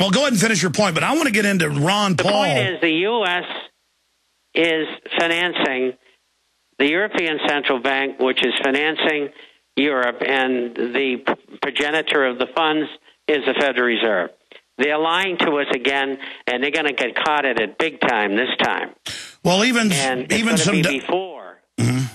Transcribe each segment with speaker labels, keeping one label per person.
Speaker 1: Well, go ahead and finish your point, but I want to get into Ron Paul.
Speaker 2: The point is the U.S. is financing the European Central Bank, which is financing Europe, and the progenitor of the funds is the Federal Reserve. They're lying to us again, and they're going to get caught at it big time this time.
Speaker 1: Well, even
Speaker 2: some before.
Speaker 1: Mm-hmm.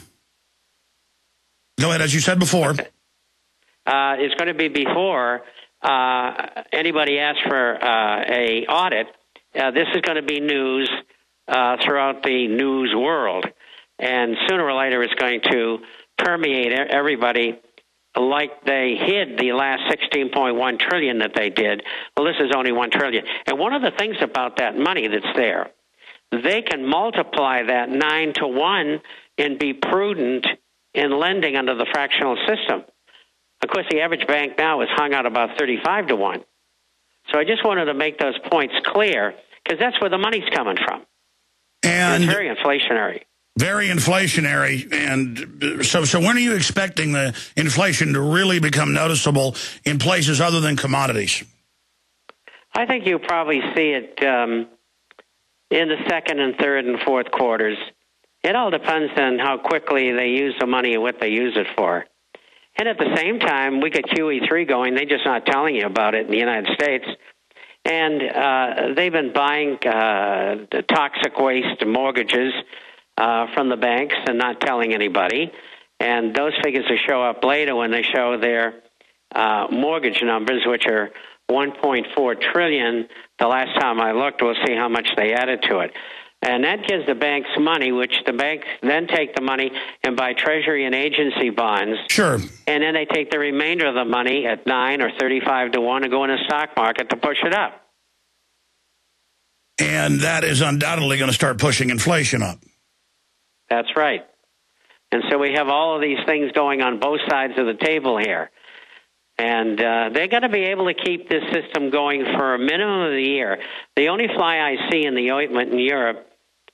Speaker 1: Go ahead, as you said before.
Speaker 2: It's going to be before anybody asks for a audit. This is going to be news throughout the news world, and sooner or later it's going to permeate everybody like they hid the last $16.1 trillion that they did. Well, this is only $1 trillion. And one of the things about that money that's there, they can multiply that 9 to 1 and be prudent in lending under the fractional system. Of course, the average bank now is hung out about 35 to 1. So I just wanted to make those points clear, because that's where the money's coming from. And it's very inflationary.
Speaker 1: Very inflationary. And so when are you expecting the inflation to really become noticeable in places other than commodities?
Speaker 2: I think you'll probably see it in the second and third and fourth quarters. It all depends on how quickly they use the money and what they use it for. And at the same time, we get QE3 going. They're just not telling you about it in the United States. And they've been buying the toxic waste mortgages from the banks and not telling anybody. And those figures will show up later when they show their mortgage numbers, which are $1.4 trillion. The last time I looked, we'll see how much they added to it. And that gives the banks money, which the banks then take the money and buy Treasury and agency bonds.
Speaker 1: Sure.
Speaker 2: And then they take the remainder of the money at 9 or 35 to 1 and go in the stock market to push it up.
Speaker 1: And that is undoubtedly going to start pushing inflation up.
Speaker 2: That's right. And so we have all of these things going on both sides of the table here. And they're going to be able to keep this system going for a minimum of a year. The only fly I see in the ointment in Europe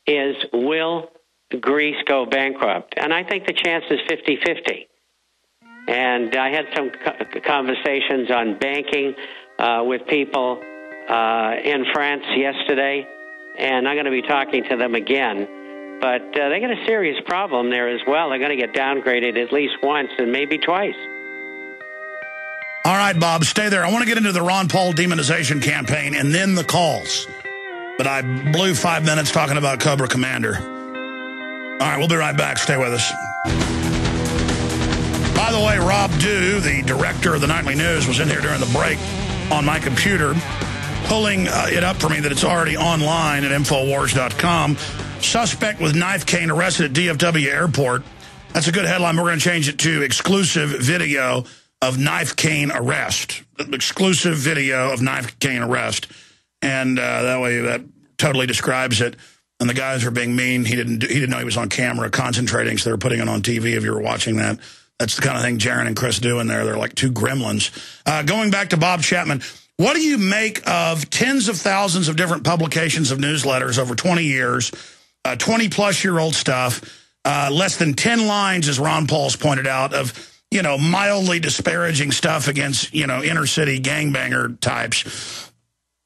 Speaker 2: is, will Greece go bankrupt? And I think the chance is 50-50. And I had some conversations on banking with people in France yesterday, and I'm going to be talking to them again. But they got a serious problem there as well. They're going to get downgraded at least once and maybe twice.
Speaker 1: All right, Bob, stay there. I want to get into the Ron Paul demonization campaign and then the calls. But I blew 5 minutes talking about Cobra Commander. All right, we'll be right back. Stay with us. By the way, Rob Dew, the director of the Nightly News, was in here during the break on my computer, pulling it up for me that it's already online at Infowars.com. Suspect with knife cane arrested at DFW airport. That's a good headline. We're going to change it to exclusive video of knife cane arrest. Exclusive video of knife cane arrest. And that way that totally describes it. And the guys are being mean. He didn't know he was on camera concentrating, so they were putting it on TV if you were watching that. That's the kind of thing Jaron and Chris do in there. They're like two gremlins. Going back to Bob Chapman, what do you make of tens of thousands of different publications of newsletters over 20 years, 20-plus-year-old stuff, less than 10 lines, as Ron Paul's pointed out, of mildly disparaging stuff against, inner-city gangbanger types.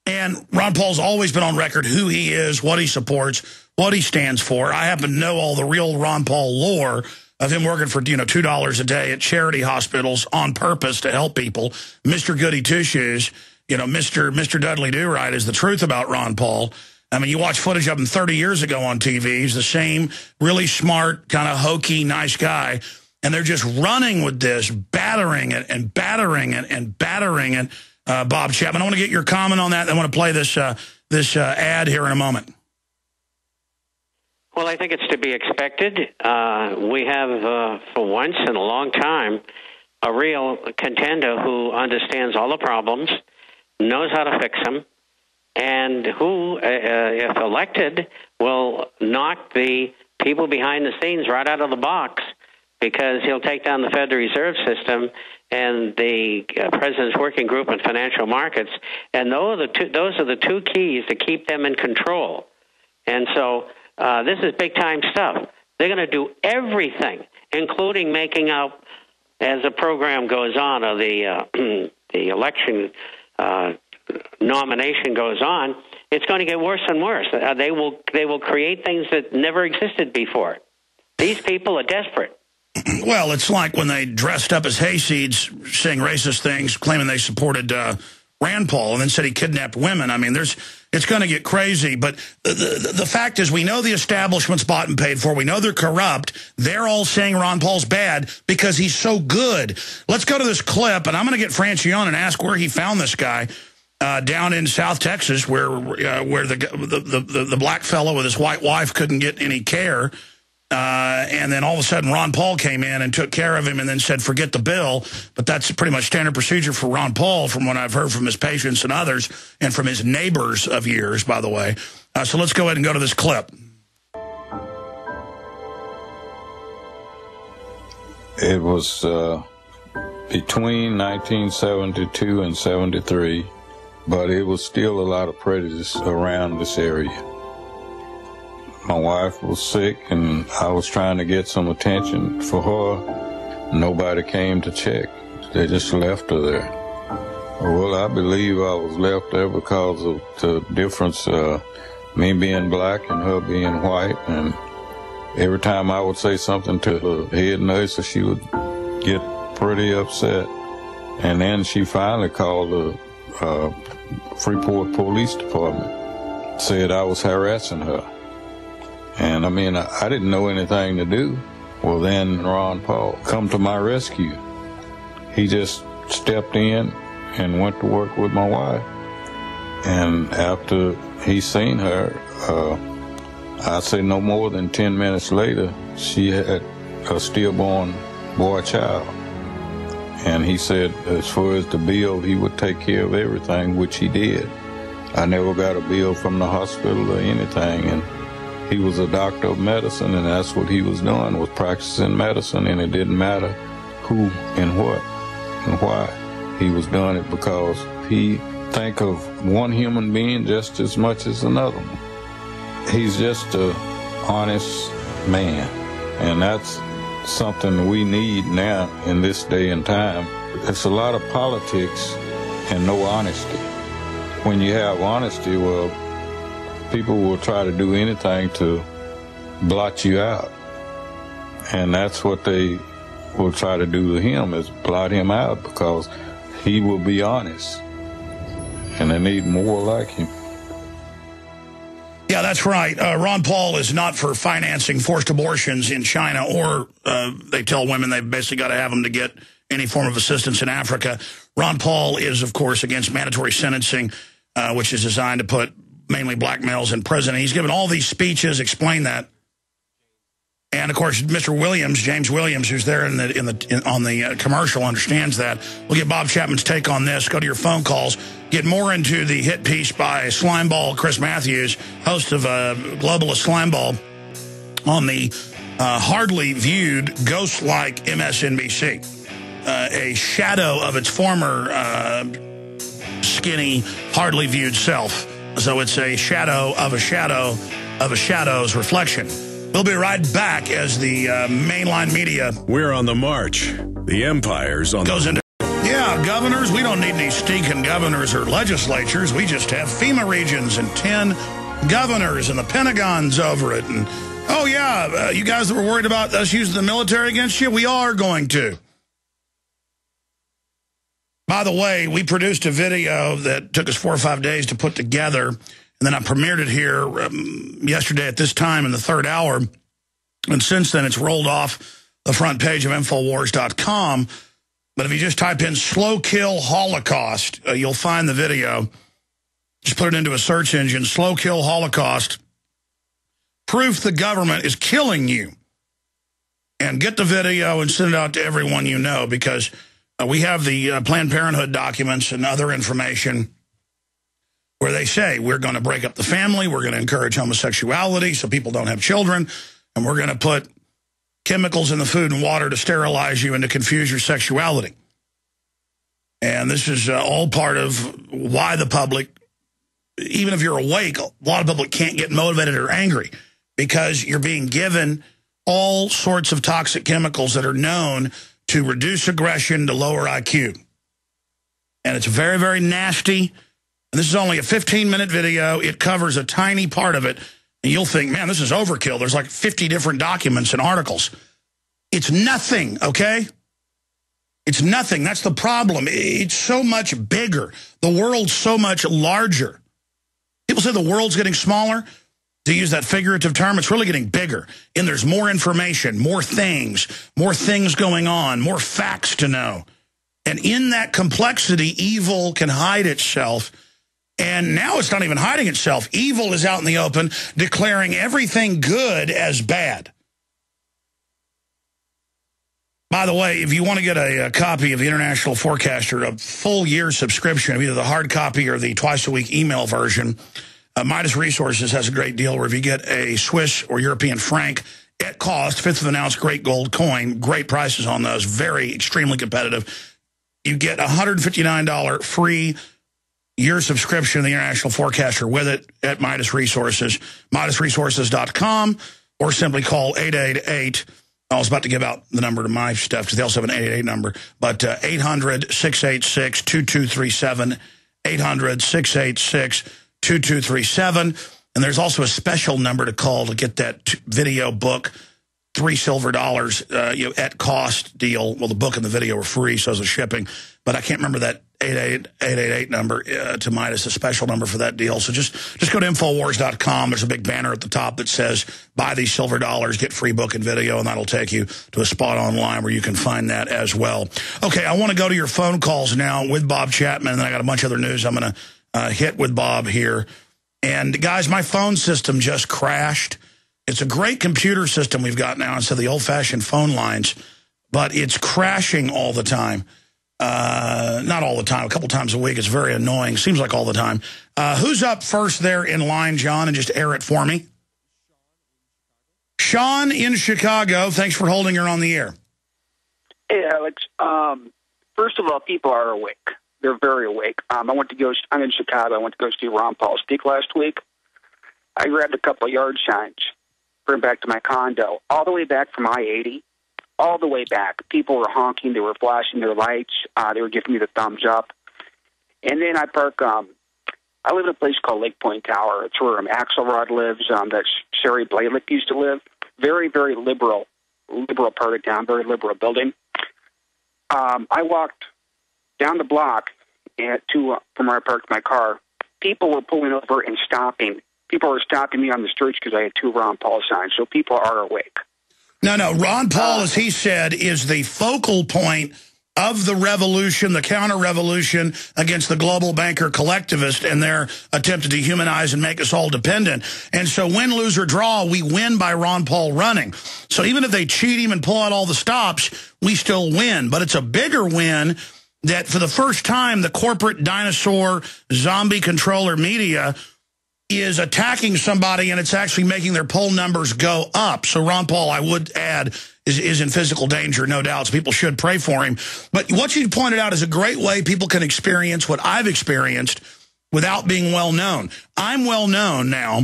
Speaker 1: And Ron Paul's always been on record who he is, what he supports, what he stands for. I happen to know all the real Ron Paul lore of him working for, $2 a day at charity hospitals on purpose to help people. Mr. Goody Two-Shoes, Mr. Dudley Do-Right is the truth about Ron Paul. I mean, you watch footage of him 30 years ago on TV. He's the same really smart, kind of hokey, nice guy. And they're just running with this, battering it and battering it and battering it. Bob Chapman, I want to get your comment on that. I want to play this ad here in a moment.
Speaker 2: Well, I think it's to be expected. We have, for once in a long time, a real contender who understands all the problems, knows how to fix them, and who, if elected, will knock the people behind the scenes right out of the box, because he'll take down the Federal Reserve System and the President's Working Group on Financial Markets, and those are the two keys to keep them in control. And so this is big-time stuff. They're going to do everything, including making out, as the program goes on, of the election nomination goes on, it's going to get worse and worse. They will create things that never existed before. These people are desperate.
Speaker 1: Well, it's like when they dressed up as hayseeds, saying racist things, claiming they supported Rand Paul, and then said he kidnapped women. I mean, it's going to get crazy. But the fact is, we know the establishment's bought and paid for. We know they're corrupt. They're all saying Ron Paul's bad because he's so good. Let's go to this clip, and I'm going to get Franchi on and ask where he found this guy down in South Texas, where the black fellow with his white wife couldn't get any care. And then all of a sudden Ron Paul came in and took care of him and then said, forget the bill. But that's pretty much standard procedure for Ron Paul from what I've heard from his patients and others and from his neighbors of years, by the way. So let's go ahead and go to this clip.
Speaker 3: It was between 1972 and 73, but it was still a lot of prejudice around this area. My wife was sick, and I was trying to get some attention for her. Nobody came to check. They just left her there. Well, I believe I was left there because of the difference, me being black and her being white. And every time I would say something to the head nurse, she would get pretty upset. And then she finally called the Freeport Police Department, said I was harassing her. And I mean, I didn't know anything to do. Well, then Ron Paul come to my rescue. He just stepped in and went to work with my wife. And after he seen her, I'd say no more than 10 minutes later, she had a stillborn boy child. And he said, as far as the bill, he would take care of everything, which he did. I never got a bill from the hospital or anything. And he was a doctor of medicine, and that's what he was doing, was practicing medicine, and it didn't matter who and what and why. He was doing it because he think of one human being just as much as another one. He's just an honest man, and that's something we need now in this day and time. It's a lot of politics and no honesty. When you have honesty, well, people will try to do anything to blot you out. And that's what they will try to do to him, is blot him out, because he will be honest. And they need more like him.
Speaker 1: Yeah, that's right. Ron Paul is not for financing forced abortions in China, or they tell women they've basically got to have them to get any form of assistance in Africa. Ron Paul is, of course, against mandatory sentencing, which is designed to put mainly black males in prison. And he's given all these speeches, explain that. And, of course, Mr. Williams, James Williams, who's there on the commercial, understands that. We'll get Bob Chapman's take on this. Go to your phone calls. Get more into the hit piece by Slimeball Chris Matthews, host of Globalist Slimeball, on the hardly viewed, ghost-like MSNBC. A shadow of its former skinny, hardly viewed self. So it's a shadow of a shadow of a shadow's reflection. We'll be right back as the mainline media...
Speaker 4: We're on the march. The empire's on
Speaker 1: goes into... Yeah, governors, we don't need any stinking governors or legislatures. We just have FEMA regions and 10 governors, and the Pentagon's over it. And, oh, yeah, you guys that were worried about us using the military against you, we are going to. By the way, we produced a video that took us 4 or 5 days to put together, and then I premiered it here yesterday at this time in the third hour. And since then, it's rolled off the front page of Infowars.com. But if you just type in "slow kill Holocaust," you'll find the video. Just put it into a search engine, "slow kill Holocaust. Proof the government is killing you." And get the video and send it out to everyone you know, because we have the Planned Parenthood documents and other information where they say we're going to break up the family, we're going to encourage homosexuality so people don't have children, and we're going to put chemicals in the food and water to sterilize you and to confuse your sexuality. And this is all part of why the public, even if you're awake, a lot of public can't get motivated or angry, because you're being given all sorts of toxic chemicals that are known to reduce aggression, to lower IQ. And it's very, very nasty. And this is only a 15-minute video. It covers a tiny part of it. And you'll think, man, this is overkill. There's like 50 different documents and articles. It's nothing, okay? It's nothing. That's the problem. It's so much bigger. The world's so much larger. People say the world's getting smaller. To use that figurative term, it's really getting bigger. And there's more information, more things going on, more facts to know. And in that complexity, evil can hide itself. And now it's not even hiding itself. Evil is out in the open, declaring everything good as bad. By the way, if you want to get a copy of the International Forecaster, a full year subscription of either the hard copy or the twice-a-week email version, Midas Resources has a great deal where if you get a Swiss or European franc at cost, 1/5 of an ounce great gold coin, great prices on those, very extremely competitive. You get $159 free year subscription to the International Forecaster with it at Midas Resources, MidasResources.com, or simply call 888. I was about to give out the number to my stuff because they also have an 888 number, but 800-686-2237, 800-686-2237. And there's also a special number to call to get that video book, $3 silver at cost deal. Well, the book and the video are free, so is the shipping. But I can't remember that 888 number to Midas, a special number for that deal. So just go to Infowars.com. There's a big banner at the top that says, buy these silver dollars, get free book and video, and that'll take you to a spot online where you can find that as well. Okay, I want to go to your phone calls now with Bob Chapman, and then I got a bunch of other news I'm going to hit with Bob here. And, guys, my phone system just crashed. It's a great computer system we've got now instead of the old-fashioned phone lines, but it's crashing all the time. Not all the time, a couple times a week. It's very annoying. Seems like all the time. Who's up first there in line, John, and just air it for me? Sean in Chicago. Thanks for holding her on the air.
Speaker 5: Hey, Alex. First of all, people are awake. They're very awake. I'm in Chicago. I went to go see Ron Paul speak last week. I grabbed a couple of yard signs, bring back to my condo, all the way back from I-80. All the way back, people were honking. They were flashing their lights. They were giving me the thumbs up. And then I park. I live in a place called Lake Point Tower. It's where Axelrod lives. That's Sherry Blalick used to live. Very, very liberal part of town. Very liberal building. I walked down the block from where I parked my car. People were pulling over and stopping. People were stopping me on the streets because I had 2 Ron Paul signs. So people are awake.
Speaker 1: No. Ron Paul, as he said, is the focal point of the revolution, the counter-revolution against the global banker collectivist and their attempt to dehumanize and make us all dependent. And so win, lose, or draw, we win by Ron Paul running. So even if they cheat him and pull out all the stops, we still win. But it's a bigger win that for the first time, the corporate dinosaur zombie controller media is attacking somebody, and it's actually making their poll numbers go up. So Ron Paul, I would add, is in physical danger, no doubt. So people should pray for him. But what you pointed out is a great way people can experience what I've experienced without being well known. I'm well known now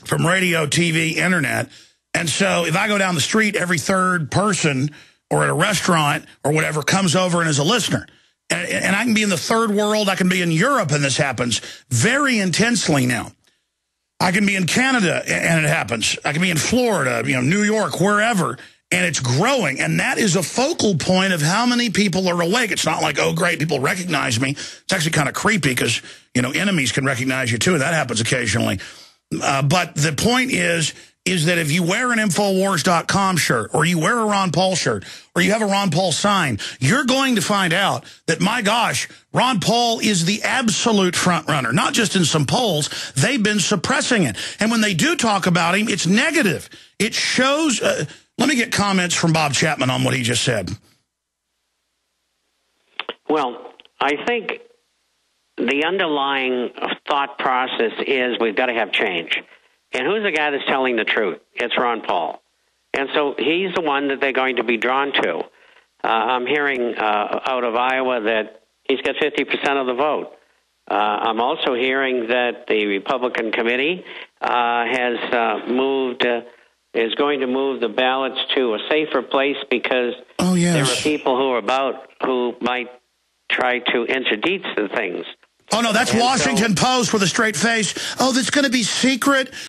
Speaker 1: from radio, TV, internet. And so if I go down the street, every third person or at a restaurant or whatever comes over and is a listener. And I can be in the third world. I can be in Europe, and this happens very intensely now. I can be in Canada, and it happens. I can be in Florida, New York, wherever, and it's growing. And that is a focal point of how many people are awake. It's not like, oh, great, people recognize me. It's actually kind of creepy because, enemies can recognize you, too, and that happens occasionally. But the point is that if you wear an Infowars.com shirt, or you wear a Ron Paul shirt, or you have a Ron Paul sign, you're going to find out that, my gosh, Ron Paul is the absolute front runner, not just in some polls. They've been suppressing it. And when they do talk about him, it's negative. It shows... let me get comments from Bob Chapman on what he just said.
Speaker 2: Well, I think the underlying thought process is we've got to have change. And who's the guy that's telling the truth? It's Ron Paul. And so he's the one that they're going to be drawn to. I'm hearing out of Iowa that he's got 50% of the vote. I'm also hearing that the Republican committee is going to move the ballots to a safer place because there are people who might try to interdict the things.
Speaker 1: Oh, no, that's
Speaker 2: And
Speaker 1: Washington Post with a straight face. Oh, that's going to be secret.